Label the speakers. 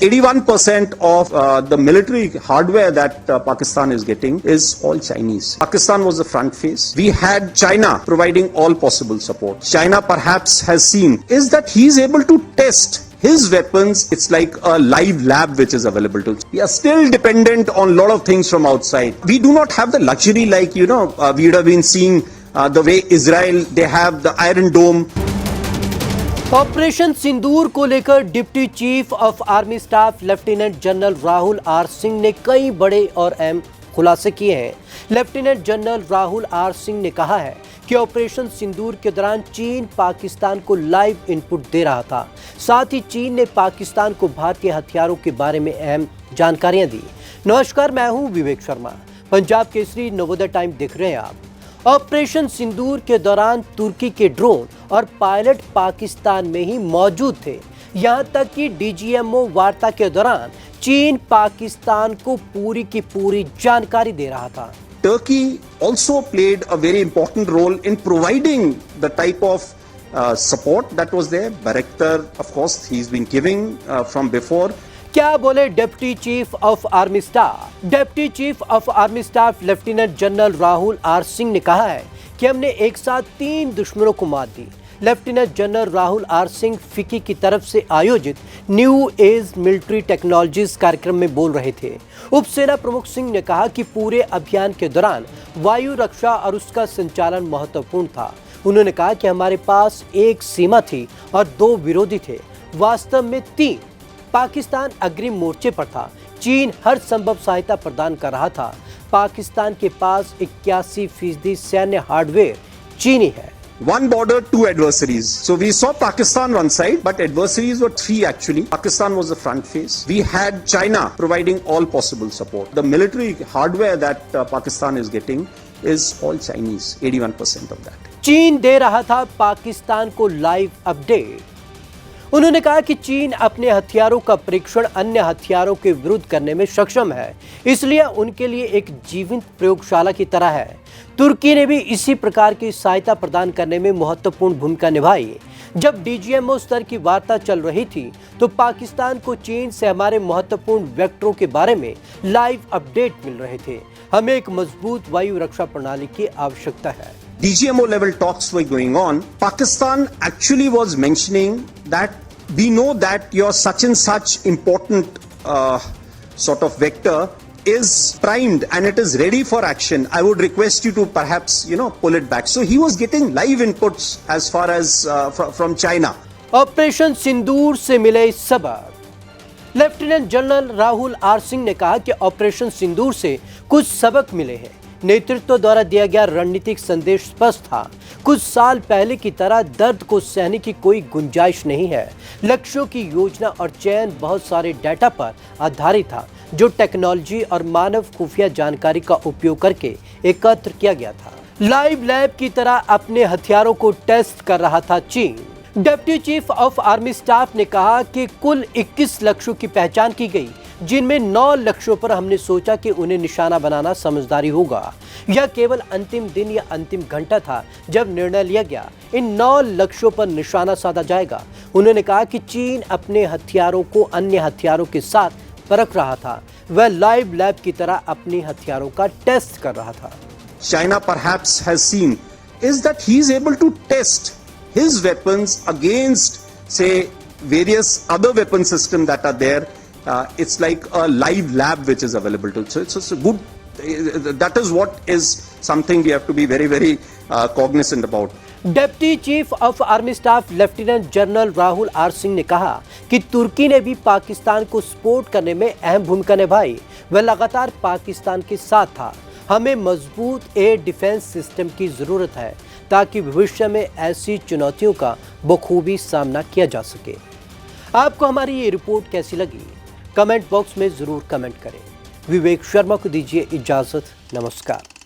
Speaker 1: 81% of the military hardware that Pakistan is getting is all Chinese. Pakistan was the front face. We had China providing all possible support. China perhaps has seen is that he is able to test his weapons. It's like a live lab which is available to us. We are still dependent on a lot of things from outside. We do not have the luxury like, we would have been seeing the way Israel, they have the Iron Dome.
Speaker 2: Operation Sindoor को लेकर deputy chief of army staff lieutenant general Rahul R Singh ने कई बड़े और अहम खुलासे किए हैं। Lieutenant general Rahul R Singh ने कहा है कि ऑपरेशन सिंदूर के दौरान चीन पाकिस्तान को लाइव इनपुट दे रहा था। साथ ही चीन ने पाकिस्तान को भारतीय हथियारों के बारे में अहम जानकारियां दी। नमस्कार, मैं हूं विवेक शर्मा। पंजाब केसरी नवोदय टाइम देख रहे हैं आप। ऑपरेशन सिंदूर के दौरान तुर्की के ड्रोन और पायलट पाकिस्तान में ही मौजूद थे। यहां तक कि डीजीएमओ वार्ता के दौरान चीन पाकिस्तान को पूरी की पूरी जानकारी दे रहा था।
Speaker 1: Turkey also played a very important role in providing the type of support that was there. Bayraktar, of course, he's been giving from before.
Speaker 2: क्या बोले deputy chief of army staff? Deputy chief of army staff lieutenant general Rahul R Singh ने कहा है कि हमने एक साथ 3 दुश्मनों को मात दी। Lieutenant general Rahul R Singh FICCI की तरफ से आयोजित न्यू एज मिलिट्री टेक्नोलॉजीज कार्यक्रम में बोल रहे थे। उप सेना प्रमुख सिंह ने कहा कि पूरे अभियान के दौरान वायु रक्षा और उसका संचालन महत्वपूर्ण था। उन्होंने कहा कि हमारे पास एक सीमा थी और 2 विरोधी थे, वास्तव में 3। पाकिस्तान अग्रिम मोर्चे पर था। चीन हर संभव सहायता प्रदान कर रहा था। पाकिस्तान के पास 81% सैन्य हार्डवेयर चीनी है।
Speaker 1: One border, 2 adversaries. So we saw Pakistan one side, but adversaries were 3 actually. Pakistan was the front face. We had China providing all possible support. The military hardware that Pakistan is getting is all Chinese, 81% of that.
Speaker 2: चीन दे रहा था पाकिस्तान को live update. उन्होंने कहा कि चीन अपने हथियारों का परीक्षण अन्य हथियारों के विरुद्ध करने में सक्षम है, इसलिए उनके लिए एक जीवंत प्रयोगशाला की तरह है। तुर्की ने भी इसी प्रकार की सहायता प्रदान करने में महत्वपूर्ण भूमिका निभाई। जब डीजीएमओ स्तर की वार्ता चल रही थी तो पाकिस्तान को चीन से हमारे महत्वपूर्ण वेक्टरों के बारे में लाइव अपडेट मिल रहे थे। हमें एक मजबूत वायु रक्षा प्रणाली की आवश्यकता है।
Speaker 1: DGMO level talks were going on. Pakistan actually was mentioning that we know that your such and such important sort of vector is primed and it is ready for action. I would request you to perhaps, pull it back. So he was getting live inputs as far as from China.
Speaker 2: Operation Sindoor से मिले सबक। Lieutenant general Rahul R Singh ने कहा कि operation Sindoor से कुछ सबक मिले हैं। नेतृत्व द्वारा दिया गया रणनीतिक संदेश स्पष्ट था। कुछ साल पहले की तरह दर्द को सहने की कोई गुंजाइश नहीं है। लक्ष्यों की योजना और चयन बहुत सारे डेटा पर आधारित था, जो टेक्नोलॉजी और मानव खुफिया जानकारी का उपयोग करके एकत्र किया गया था। लाइव लैब की तरह अपने हथियारों को टेस्ट कर रहा था चीन। Deputy chief of army staff ने कहा कि कुल 21 लक्ष्यों की पहचान की गई, जिनमें 9 लक्ष्यों पर हमने सोचा कि उन्हें निशाना बनाना समझदारी होगा। यह केवल अंतिम दिन या अंतिम घंटा था जब निर्णय लिया गया इन 9 लक्ष्यों पर निशाना साधा जाएगा। उन्होंने कहा कि चीन अपने हथियारों को अन्य हथियारों के साथ परख रहा था। वह लाइव लैब की तरह अपने हथियारों का टेस्ट कर रहा था।
Speaker 1: China perhaps has seen is that he is able to test his weapons against, say, various other weapon systems that are there. It's like a live lab which is available to. So it's a good. That is what is something we have to be very, very cognizant about.
Speaker 2: Deputy chief of army staff lieutenant general Rahul R Singh ने कहा कि तुर्की ने भी पाकिस्तान को support करने में अहम भूमिका निभाई। वह लगातार पाकिस्तान के साथ था। हमें मजबूत एयर डिफेंस सिस्टम की जरूरत है ताकि भविष्य में ऐसी चुनौतियों का बखूबी सामना किया जा सके। आपको हमारी ये रिपोर्ट कैसी लगी? कमेंट बॉक्स में जरूर कमेंट करें। विवेक शर्मा को दीजिए इजाजत। नमस्कार।